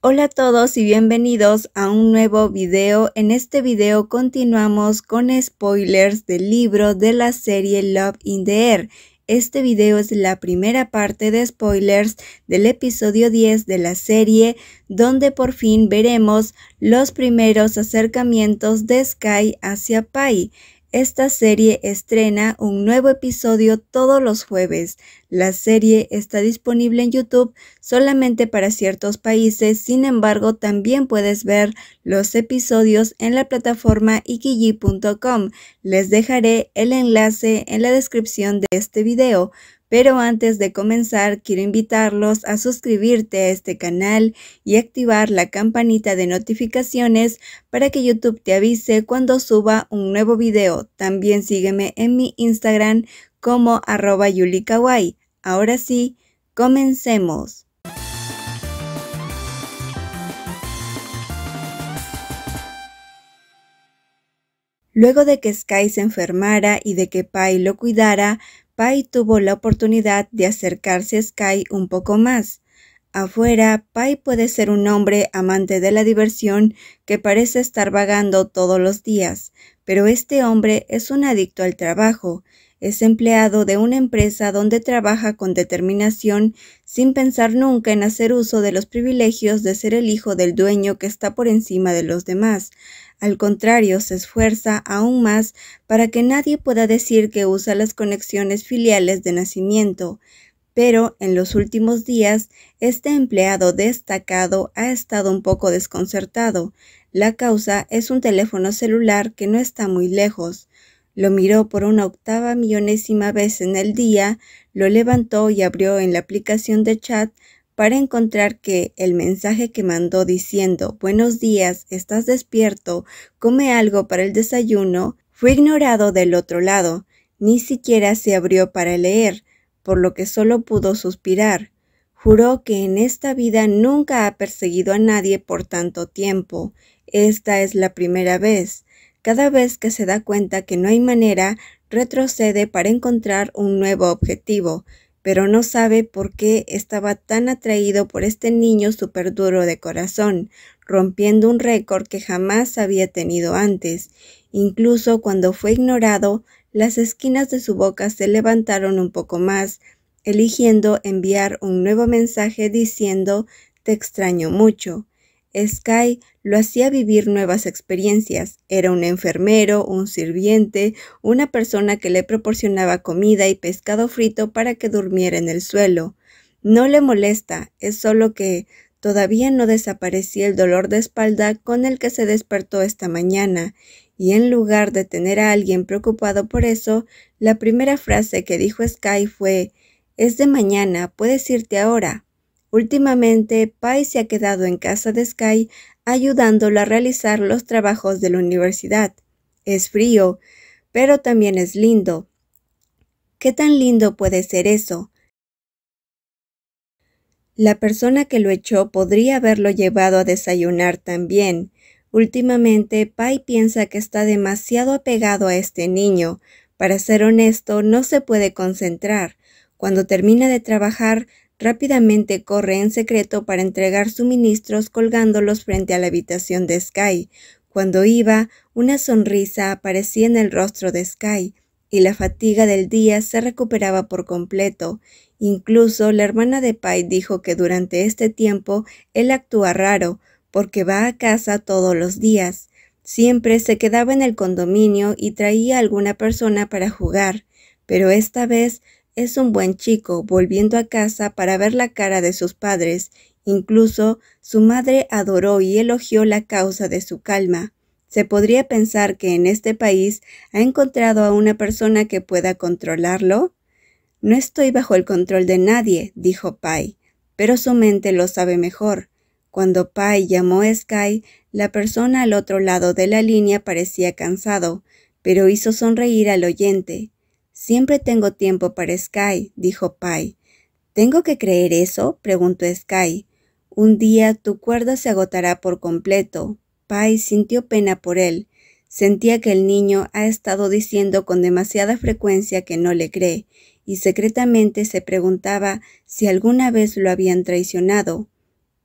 Hola a todos y bienvenidos a un nuevo video. En este video continuamos con spoilers del libro de la serie Love in the Air. Este video es la primera parte de spoilers del episodio 10 de la serie, donde por fin veremos los primeros acercamientos de Sky hacia Pai. Esta serie estrena un nuevo episodio todos los jueves. La serie está disponible en YouTube solamente para ciertos países, sin embargo también puedes ver los episodios en la plataforma ikiji.com. Les dejaré el enlace en la descripción de este video. Pero antes de comenzar, quiero invitarlos a suscribirte a este canal y activar la campanita de notificaciones para que YouTube te avise cuando suba un nuevo video. También sígueme en mi Instagram como @yulikawaii. Ahora sí, comencemos. Luego de que Sky se enfermara y de que Pai lo cuidara, Pai tuvo la oportunidad de acercarse a Sky un poco más. Afuera, Pai puede ser un hombre amante de la diversión que parece estar vagando todos los días, pero este hombre es un adicto al trabajo. Es empleado de una empresa donde trabaja con determinación sin pensar nunca en hacer uso de los privilegios de ser el hijo del dueño que está por encima de los demás. Al contrario, se esfuerza aún más para que nadie pueda decir que usa las conexiones filiales de nacimiento. Pero en los últimos días, este empleado destacado ha estado un poco desconcertado. La causa es un teléfono celular que no está muy lejos. Lo miró por una 8ª millonésima vez en el día, lo levantó y abrió en la aplicación de chat para encontrar que el mensaje que mandó diciendo «Buenos días, ¿estás despierto? Come algo para el desayuno» fue ignorado del otro lado. Ni siquiera se abrió para leer, por lo que solo pudo suspirar. Juró que en esta vida nunca ha perseguido a nadie por tanto tiempo. Esta es la primera vez. Cada vez que se da cuenta que no hay manera, retrocede para encontrar un nuevo objetivo, pero no sabe por qué estaba tan atraído por este niño súper duro de corazón, rompiendo un récord que jamás había tenido antes. Incluso cuando fue ignorado, las esquinas de su boca se levantaron un poco más, eligiendo enviar un nuevo mensaje diciendo «Te extraño mucho». Sky lo hacía vivir nuevas experiencias. Era un enfermero, un sirviente, una persona que le proporcionaba comida y pescado frito para que durmiera en el suelo. No le molesta, es solo que todavía no desaparecía el dolor de espalda con el que se despertó esta mañana, y en lugar de tener a alguien preocupado por eso, la primera frase que dijo Sky fue «Es de mañana, puedes irte ahora». Últimamente, Pai se ha quedado en casa de Sky ayudándolo a realizar los trabajos de la universidad. Es frío, pero también es lindo. ¿Qué tan lindo puede ser eso? La persona que lo echó podría haberlo llevado a desayunar también. Últimamente, Pai piensa que está demasiado apegado a este niño. Para ser honesto, no se puede concentrar. Cuando termina de trabajar, rápidamente corre en secreto para entregar suministros colgándolos frente a la habitación de Sky. Cuando iba, una sonrisa aparecía en el rostro de Sky, y la fatiga del día se recuperaba por completo. Incluso la hermana de Pai dijo que durante este tiempo él actúa raro, porque va a casa todos los días. Siempre se quedaba en el condominio y traía a alguna persona para jugar, pero esta vez es un buen chico, volviendo a casa para ver la cara de sus padres. Incluso su madre adoró y elogió la causa de su calma. Se podría pensar que en este país ha encontrado a una persona que pueda controlarlo. «No estoy bajo el control de nadie», dijo Pai, pero su mente lo sabe mejor. Cuando Pai llamó a Sky, la persona al otro lado de la línea parecía cansado, pero hizo sonreír al oyente. «Siempre tengo tiempo para Sky», dijo Pai. «¿Tengo que creer eso?», preguntó Sky. «Un día tu cuerda se agotará por completo». Pai sintió pena por él. Sentía que el niño ha estado diciendo con demasiada frecuencia que no le cree, y secretamente se preguntaba si alguna vez lo habían traicionado.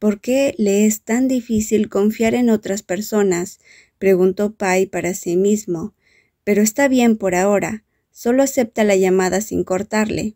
¿Por qué le es tan difícil confiar en otras personas?, preguntó Pai para sí mismo. Pero está bien por ahora. Solo acepta la llamada sin cortarle.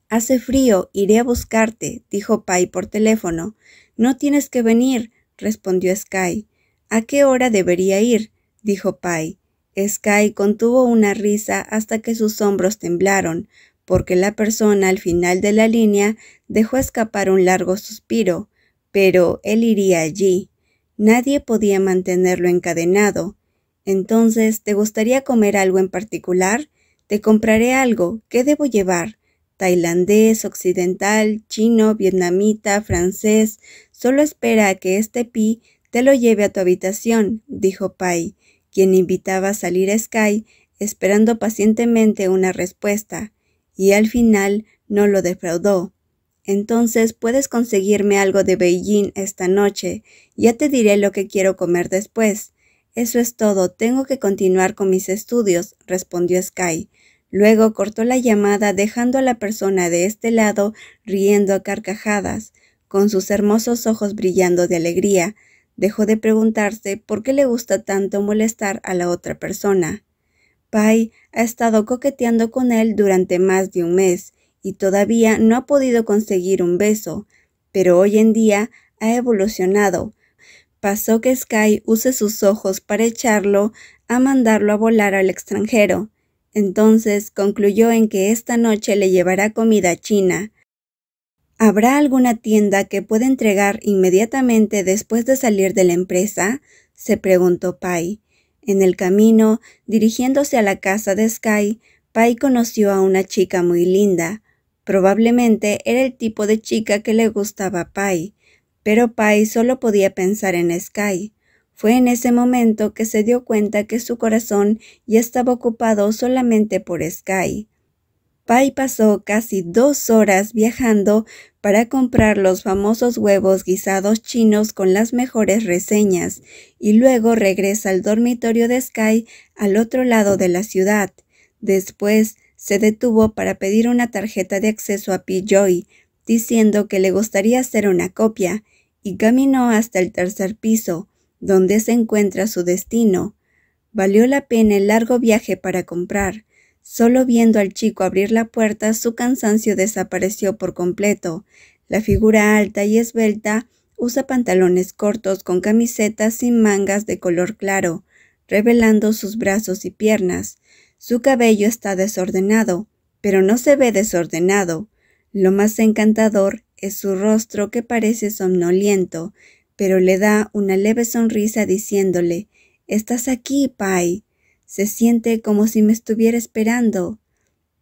Hace frío, iré a buscarte, dijo Pai por teléfono. No tienes que venir, respondió Sky. ¿A qué hora debería ir?, dijo Pai. Sky contuvo una risa hasta que sus hombros temblaron, porque la persona al final de la línea dejó escapar un largo suspiro, pero él iría allí. Nadie podía mantenerlo encadenado. Entonces, ¿te gustaría comer algo en particular? Te compraré algo. ¿Qué debo llevar? Tailandés, occidental, chino, vietnamita, francés. Solo espera a que este Pi te lo lleve a tu habitación, dijo Pai, quien invitaba a salir a Sky, esperando pacientemente una respuesta, y al final no lo defraudó. Entonces puedes conseguirme algo de Beijing esta noche. Ya te diré lo que quiero comer después. Eso es todo, tengo que continuar con mis estudios, respondió Sky. Luego cortó la llamada dejando a la persona de este lado riendo a carcajadas, con sus hermosos ojos brillando de alegría. Dejó de preguntarse por qué le gusta tanto molestar a la otra persona. Pai ha estado coqueteando con él durante más de un mes y todavía no ha podido conseguir un beso, pero hoy en día ha evolucionado. Pasó que Sky use sus ojos para echarlo a mandarlo a volar al extranjero. Entonces concluyó en que esta noche le llevará comida china. ¿Habrá alguna tienda que pueda entregar inmediatamente después de salir de la empresa?, se preguntó Pai. En el camino, dirigiéndose a la casa de Sky, Pai conoció a una chica muy linda. Probablemente era el tipo de chica que le gustaba a Pai, pero Pai solo podía pensar en Sky. Fue en ese momento que se dio cuenta que su corazón ya estaba ocupado solamente por Sky. Pai pasó casi 2 horas viajando para comprar los famosos huevos guisados chinos con las mejores reseñas y luego regresa al dormitorio de Sky al otro lado de la ciudad. Después se detuvo para pedir una tarjeta de acceso a P-Joy, diciendo que le gustaría hacer una copia, y caminó hasta el 3er piso, donde se encuentra su destino. Valió la pena el largo viaje para comprar. Solo viendo al chico abrir la puerta, su cansancio desapareció por completo. La figura alta y esbelta usa pantalones cortos con camisetas sin mangas de color claro, revelando sus brazos y piernas. Su cabello está desordenado, pero no se ve desordenado. Lo más encantador es su rostro que parece somnoliento, pero le da una leve sonrisa diciéndole: «Estás aquí, Pai». Se siente como si me estuviera esperando.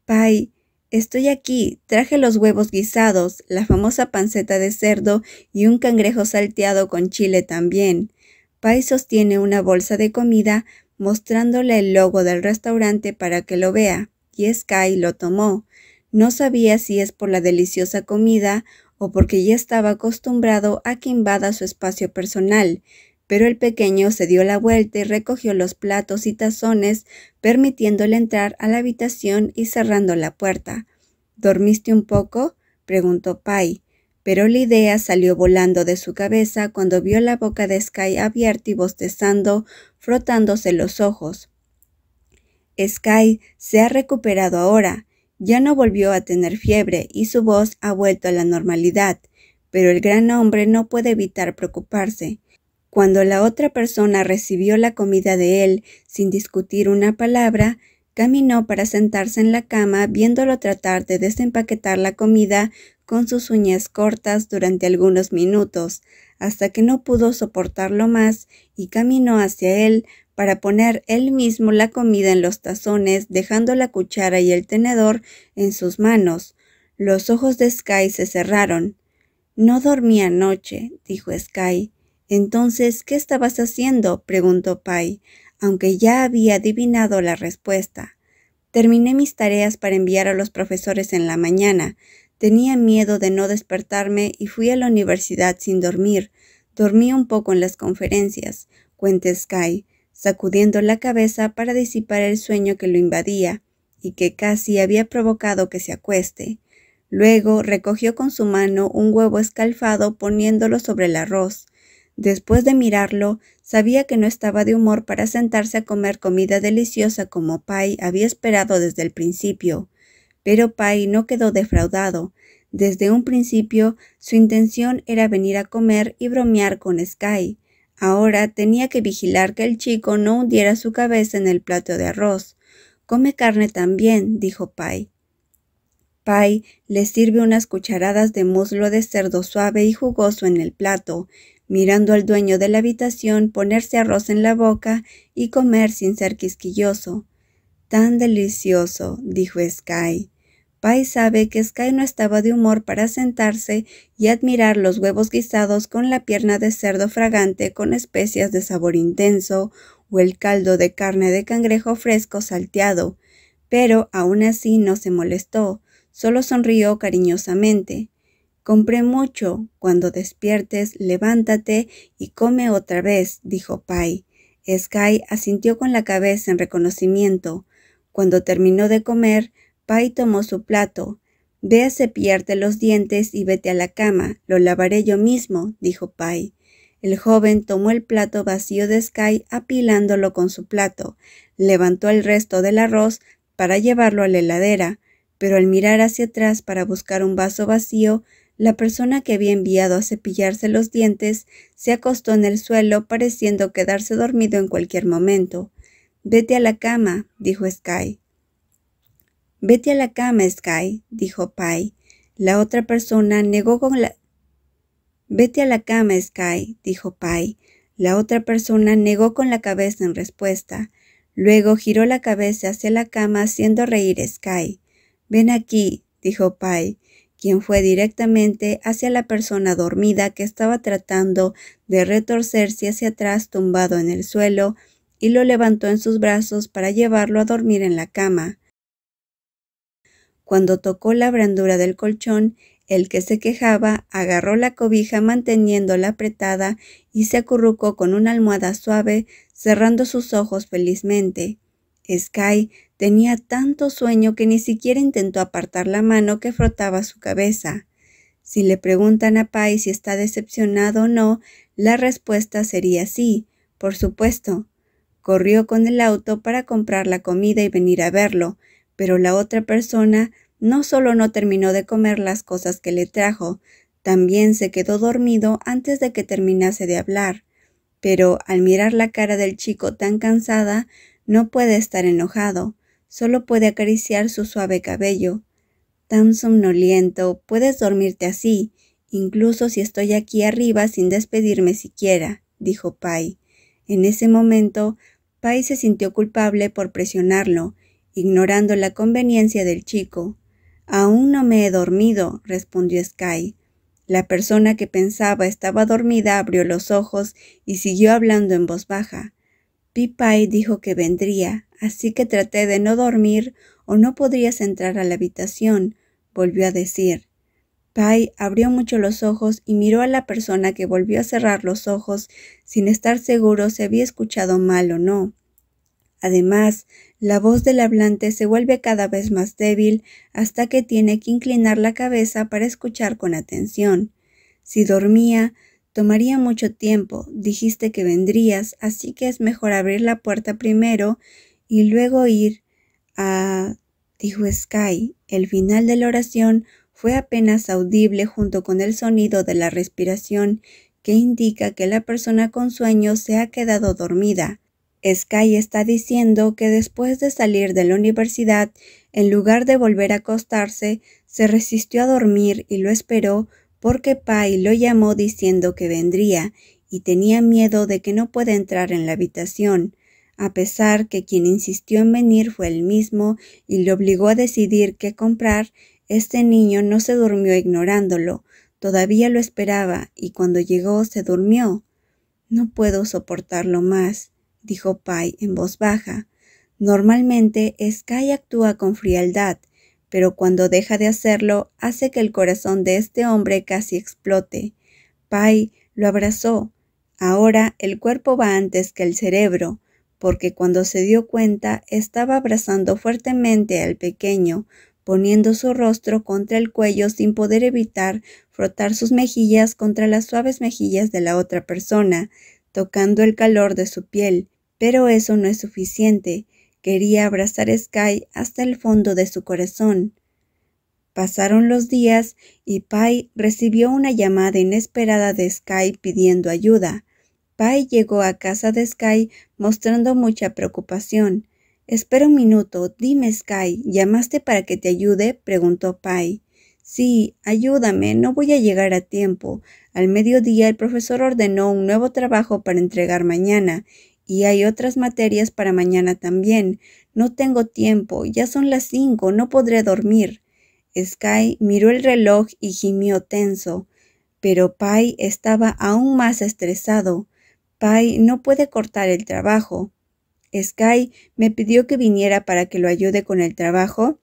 «Pai, estoy aquí. Traje los huevos guisados, la famosa panceta de cerdo y un cangrejo salteado con chile también». Pai sostiene una bolsa de comida mostrándole el logo del restaurante para que lo vea, y Sky lo tomó. No sabía si es por la deliciosa comida o porque ya estaba acostumbrado a que invada su espacio personal, pero el pequeño se dio la vuelta y recogió los platos y tazones, permitiéndole entrar a la habitación y cerrando la puerta. «¿Dormiste un poco?», preguntó Pai, pero la idea salió volando de su cabeza cuando vio la boca de Sky abierta y bostezando, frotándose los ojos. Sky se ha recuperado ahora, ya no volvió a tener fiebre y su voz ha vuelto a la normalidad, pero el gran hombre no puede evitar preocuparse. Cuando la otra persona recibió la comida de él sin discutir una palabra, caminó para sentarse en la cama viéndolo tratar de desempaquetar la comida con sus uñas cortas durante algunos minutos, hasta que no pudo soportarlo más y caminó hacia él para poner él mismo la comida en los tazones, dejando la cuchara y el tenedor en sus manos. Los ojos de Sky se cerraron. «No dormí anoche», dijo Sky. «Entonces, ¿qué estabas haciendo?», preguntó Pai, aunque ya había adivinado la respuesta. «Terminé mis tareas para enviar a los profesores en la mañana. Tenía miedo de no despertarme y fui a la universidad sin dormir. Dormí un poco en las conferencias», cuenta Sky, sacudiendo la cabeza para disipar el sueño que lo invadía y que casi había provocado que se acueste. Luego recogió con su mano un huevo escalfado poniéndolo sobre el arroz. Después de mirarlo, sabía que no estaba de humor para sentarse a comer comida deliciosa como Pai había esperado desde el principio. Pero Pai no quedó defraudado. Desde un principio, su intención era venir a comer y bromear con Sky. Ahora tenía que vigilar que el chico no hundiera su cabeza en el plato de arroz. «Come carne también», dijo Pai. Pai le sirve unas cucharadas de muslo de cerdo suave y jugoso en el plato, mirando al dueño de la habitación ponerse arroz en la boca y comer sin ser quisquilloso. «Tan delicioso», dijo Sky. Pai sabe que Sky no estaba de humor para sentarse y admirar los huevos guisados con la pierna de cerdo fragante con especias de sabor intenso o el caldo de carne de cangrejo fresco salteado, pero aún así no se molestó, solo sonrió cariñosamente. «Compré mucho. Cuando despiertes, levántate y come otra vez», dijo Pai. Sky asintió con la cabeza en reconocimiento. Cuando terminó de comer, Pai tomó su plato. «Ve a cepillarte los dientes y vete a la cama. Lo lavaré yo mismo», dijo Pai. El joven tomó el plato vacío de Sky apilándolo con su plato. Levantó el resto del arroz para llevarlo a la heladera, pero al mirar hacia atrás para buscar un vaso vacío, la persona que había enviado a cepillarse los dientes se acostó en el suelo pareciendo quedarse dormido en cualquier momento. «Vete a la cama», dijo Sky. «Vete a la cama, Sky», dijo Pai. La otra persona negó con la... «Vete a la cama, Sky», dijo Pai. La otra persona negó con la cabeza en respuesta. Luego giró la cabeza hacia la cama haciendo reír a Sky. «Ven aquí», dijo Pai, quien fue directamente hacia la persona dormida que estaba tratando de retorcerse hacia atrás tumbado en el suelo y lo levantó en sus brazos para llevarlo a dormir en la cama. Cuando tocó la blandura del colchón, el que se quejaba agarró la cobija manteniéndola apretada y se acurrucó con una almohada suave, cerrando sus ojos felizmente. Sky tenía tanto sueño que ni siquiera intentó apartar la mano que frotaba su cabeza. Si le preguntan a Pai si está decepcionado o no, la respuesta sería sí, por supuesto. Corrió con el auto para comprar la comida y venir a verlo, pero la otra persona no solo no terminó de comer las cosas que le trajo, también se quedó dormido antes de que terminase de hablar. Pero al mirar la cara del chico tan cansada, no puede estar enojado, solo puede acariciar su suave cabello. «Tan somnoliento, puedes dormirte así, incluso si estoy aquí arriba sin despedirme siquiera», dijo Pai. En ese momento, Pai se sintió culpable por presionarlo, ignorando la conveniencia del chico. «Aún no me he dormido», respondió Sky. La persona que pensaba estaba dormida abrió los ojos y siguió hablando en voz baja. «Pai dijo que vendría, así que traté de no dormir o no podrías entrar a la habitación», volvió a decir. Pai abrió mucho los ojos y miró a la persona que volvió a cerrar los ojos sin estar seguro si había escuchado mal o no. Además, la voz del hablante se vuelve cada vez más débil hasta que tiene que inclinar la cabeza para escuchar con atención. «Si dormía, tomaría mucho tiempo. Dijiste que vendrías, así que es mejor abrir la puerta primero y luego ir a...», dijo Sky. El final de la oración fue apenas audible junto con el sonido de la respiración que indica que la persona con sueño se ha quedado dormida. Sky está diciendo que después de salir de la universidad, en lugar de volver a acostarse, se resistió a dormir y lo esperó porque Pai lo llamó diciendo que vendría y tenía miedo de que no pueda entrar en la habitación, a pesar que quien insistió en venir fue él mismo y le obligó a decidir qué comprar. Este niño no se durmió ignorándolo, todavía lo esperaba y cuando llegó se durmió. «No puedo soportarlo más», dijo Pai en voz baja. Normalmente Sky actúa con frialdad, pero cuando deja de hacerlo hace que el corazón de este hombre casi explote. Pai lo abrazó. Ahora el cuerpo va antes que el cerebro, porque cuando se dio cuenta estaba abrazando fuertemente al pequeño, poniendo su rostro contra el cuello sin poder evitar frotar sus mejillas contra las suaves mejillas de la otra persona, tocando el calor de su piel. Pero eso no es suficiente. Quería abrazar a Sky hasta el fondo de su corazón. Pasaron los días y Pai recibió una llamada inesperada de Sky pidiendo ayuda. Pai llegó a casa de Sky mostrando mucha preocupación. «Espera un minuto, dime Sky, ¿llamaste para que te ayude?», preguntó Pai. «Sí, ayúdame, no voy a llegar a tiempo. Al mediodía el profesor ordenó un nuevo trabajo para entregar mañana, y hay otras materias para mañana también. No tengo tiempo, ya son las 5, no podré dormir». Sky miró el reloj y gimió tenso, pero Pai estaba aún más estresado. «Pai no puede cortar el trabajo». «Sky me pidió que viniera para que lo ayude con el trabajo».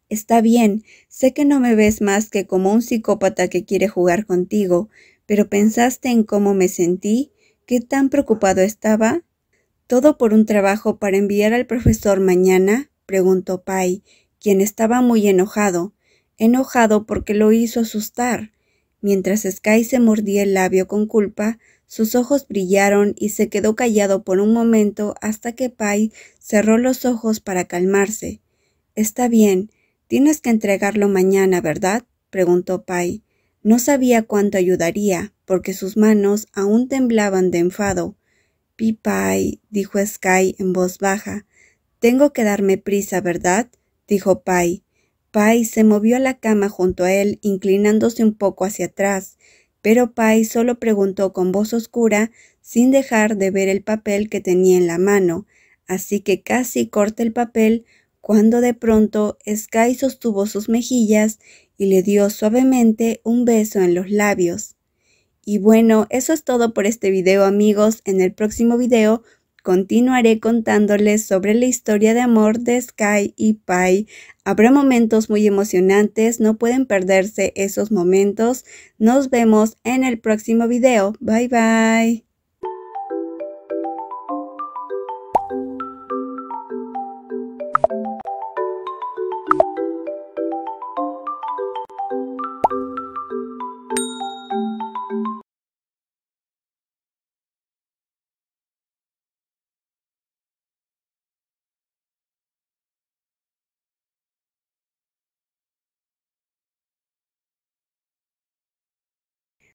«Está bien, sé que no me ves más que como un psicópata que quiere jugar contigo, pero ¿pensaste en cómo me sentí? ¿Qué tan preocupado estaba?» «¿Todo por un trabajo para enviar al profesor mañana?», preguntó Pai, quien estaba muy enojado porque lo hizo asustar. Mientras Sky se mordía el labio con culpa, sus ojos brillaron y se quedó callado por un momento hasta que Pai cerró los ojos para calmarse. «Está bien, tienes que entregarlo mañana, ¿verdad?», preguntó Pai. No sabía cuánto ayudaría, porque sus manos aún temblaban de enfado. «Pai», dijo Sky en voz baja. «Tengo que darme prisa, ¿verdad?», dijo Pai. Pai se movió a la cama junto a él, inclinándose un poco hacia atrás, pero Pai solo preguntó con voz oscura, sin dejar de ver el papel que tenía en la mano, así que casi corta el papel, cuando de pronto Sky sostuvo sus mejillas y le dio suavemente un beso en los labios. Y bueno, eso es todo por este video, amigos. En el próximo video continuaré contándoles sobre la historia de amor de Sky y Pai. Habrá momentos muy emocionantes, no pueden perderse esos momentos. Nos vemos en el próximo video. Bye bye.